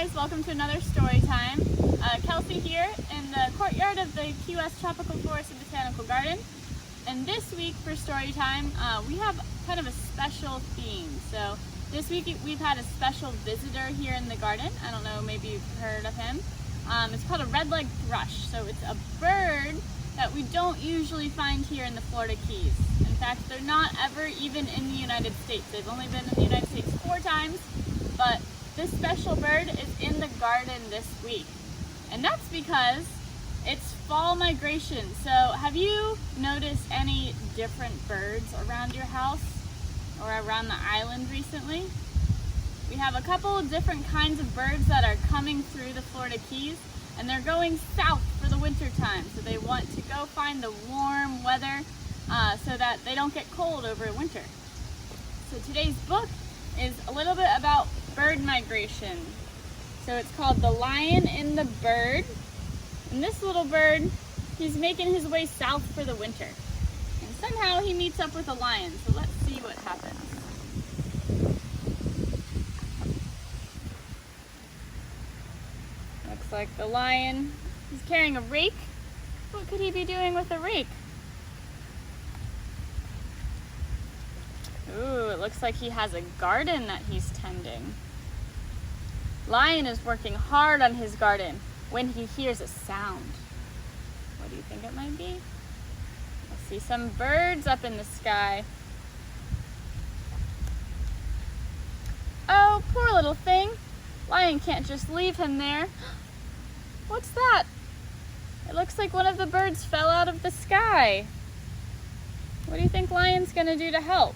guys, welcome to another story time. Kelsey here in the courtyard of the Key West Tropical Forest and Botanical Garden. And this week for story time, we have kind of a special theme. So this week we've had a special visitor here in the garden. I don't know, maybe you've heard of him. It's called a red-legged thrush. So it's a bird that we don't usually find here in the Florida Keys. In fact, they're not ever even in the United States. They've only been in the United States 4 times, but this special bird is in the garden this week. And that's because it's fall migration. So have you noticed any different birds around your house or around the island recently? We have a couple of different kinds of birds that are coming through the Florida Keys, and they're going south for the winter time. So they want to go find the warm weather so that they don't get cold over winter. So today's book is a little bit about bird migration. So it's called The Lion and the Bird. And this little bird, he's making his way south for the winter. And somehow he meets up with a lion. So let's see what happens. Looks like the lion is carrying a rake. What could he be doing with a rake? Ooh, it looks like he has a garden that he's tending. Lion is working hard on his garden when he hears a sound. What do you think it might be? I see some birds up in the sky. Oh, poor little thing. Lion can't just leave him there. What's that? It looks like one of the birds fell out of the sky. What do you think Lion's gonna do to help?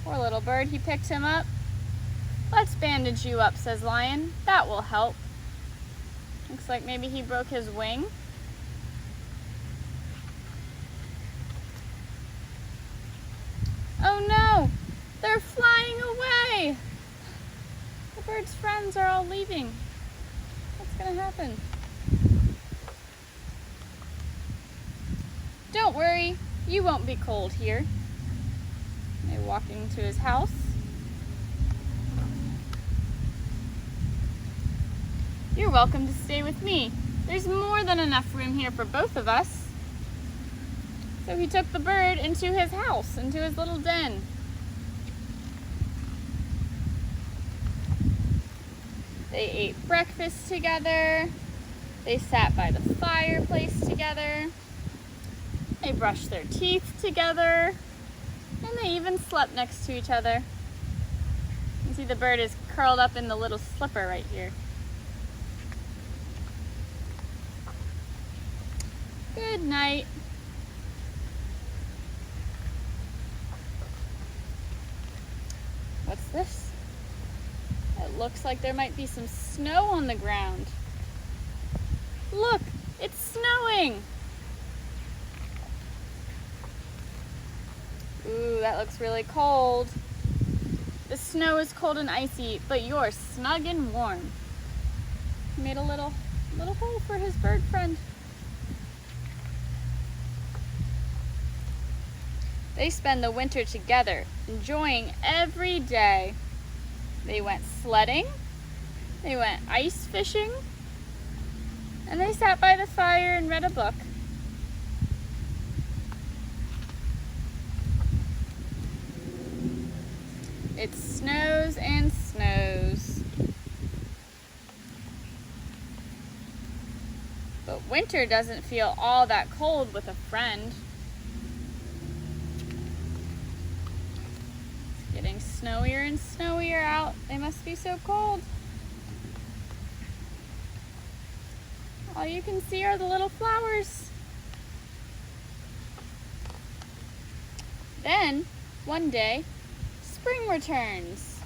Poor little bird, he picked him up. Let's bandage you up, says Lion. That will help. Looks like maybe he broke his wing. Oh no, they're flying away. The bird's friends are all leaving. What's gonna happen? Don't worry, you won't be cold here. They're walking to his house. You're welcome to stay with me. There's more than enough room here for both of us. So he took the bird into his house, into his little den. They ate breakfast together. They sat by the fireplace together. They brushed their teeth together. And they even slept next to each other. You see the bird is curled up in the little slipper right here. Good night. What's this? It looks like there might be some snow on the ground. Look, it's snowing. Ooh, that looks really cold. The snow is cold and icy, but you're snug and warm. He made a little hole for his bird friend. They spend the winter together, enjoying every day. They went sledding, they went ice fishing, and they sat by the fire and read a book. It snows and snows. But winter doesn't feel all that cold with a friend. It's getting snowier and snowier out. They must be so cold. All you can see are the little flowers. Then, one day, spring returns.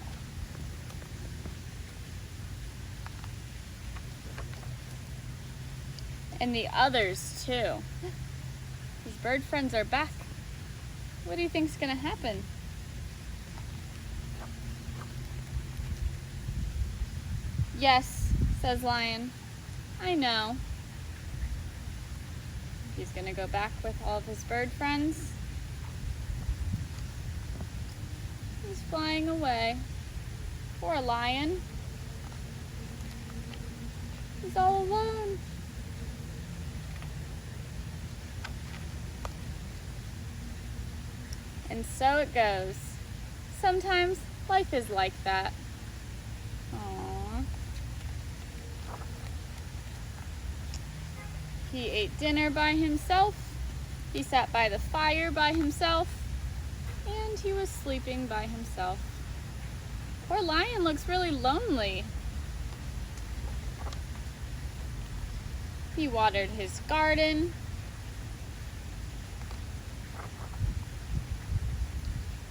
And the others too. His bird friends are back. What do you think's gonna happen? Yes, says Lion. I know. He's gonna go back with all of his bird friends. He's flying away. Poor lion. He's all alone. And so it goes. Sometimes life is like that. Aww. He ate dinner by himself. He sat by the fire by himself. And he was sleeping by himself. Poor lion looks really lonely. He watered his garden.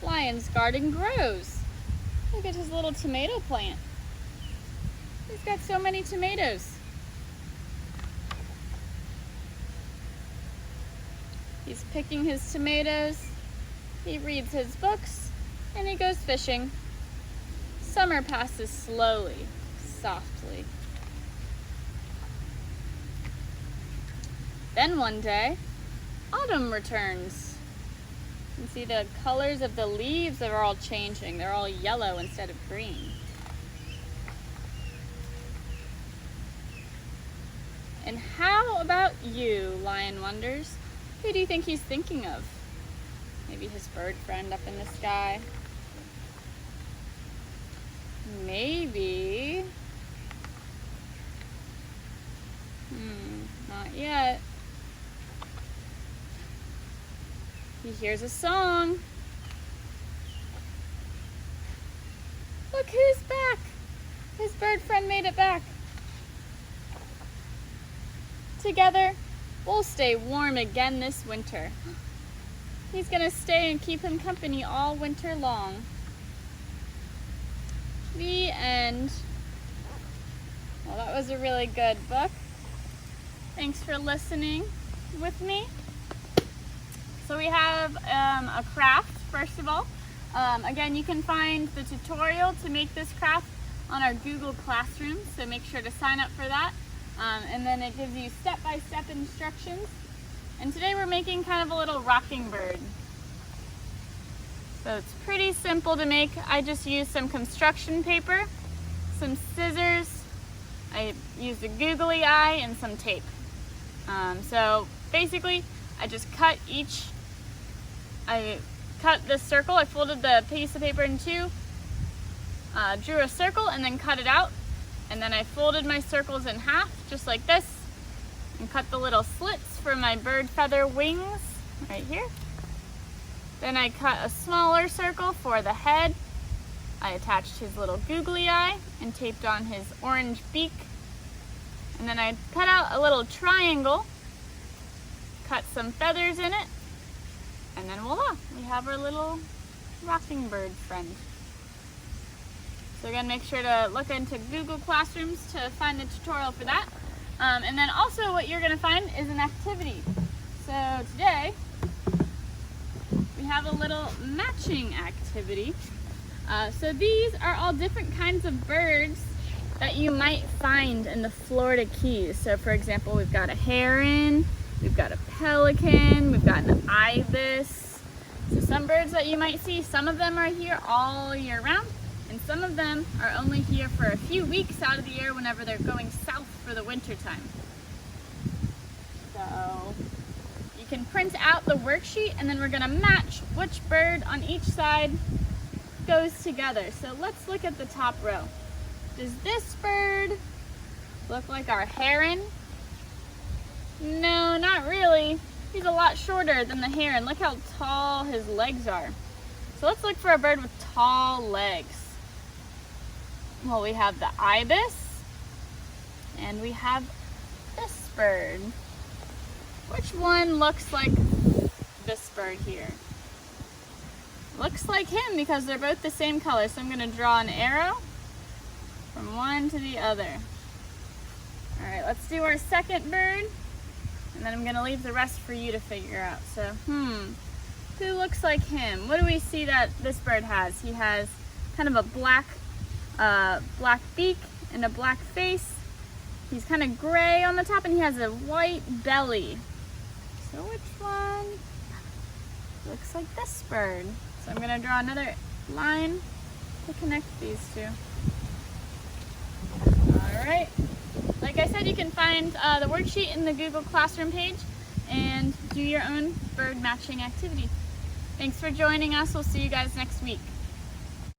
Lion's garden grows. Look at his little tomato plant. He's got so many tomatoes. He's picking his tomatoes. He reads his books, and he goes fishing. Summer passes slowly, softly. Then one day, autumn returns. You can see the colors of the leaves are all changing. They're all yellow instead of green. And how about you, Lion wonders? Who do you think he's thinking of? Maybe his bird friend up in the sky. Maybe. Not yet. He hears a song. Look who's back! His bird friend made it back. Together, we'll stay warm again this winter. He's gonna stay and keep him company all winter long. The end. Well, that was a really good book. Thanks for listening with me. So we have a craft, first of all. Again, you can find the tutorial to make this craft on our Google Classroom, so make sure to sign up for that. And then it gives you step-by-step instructions. And today we're making kind of a little rocking bird. So it's pretty simple to make. I just used some construction paper, some scissors, I used a googly eye, and some tape. So basically, I just cut this circle. I folded the piece of paper in two, drew a circle, and then cut it out. And then I folded my circles in half, just like this, and cut the little slits for my bird feather wings right here. Then I cut a smaller circle for the head. I attached his little googly eye and taped on his orange beak. And then I cut out a little triangle, cut some feathers in it, and then voila, we have our little rocking bird friend. So again, make sure to look into Google Classrooms to find the tutorial for that. And then also what you're gonna find is an activity. So today, we have a little matching activity. So these are all different kinds of birds that you might find in the Florida Keys. So for example, we've got a heron, we've got a pelican, we've got an ibis. So some birds that you might see, some of them are here all year round, and some of them are only here for a few weeks out of the year whenever they're going south for the winter time. So you can print out the worksheet, and then we're gonna match which bird on each side goes together. So let's look at the top row. Does this bird look like our heron? No, not really. He's a lot shorter than the heron. Look how tall his legs are. So let's look for a bird with tall legs. Well, we have the ibis, and we have this bird. Which one looks like this bird here? Looks like him because they're both the same color. So I'm gonna draw an arrow from one to the other. All right, let's do our second bird, and then I'm gonna leave the rest for you to figure out. So, who looks like him? What do we see that this bird has? He has kind of a black beak and a black face. He's kind of gray on the top, and he has a white belly. So which one looks like this bird? So I'm gonna draw another line to connect these two. Alright, like I said, you can find the worksheet in the Google Classroom page and do your own bird matching activity. Thanks for joining us. We'll see you guys next week.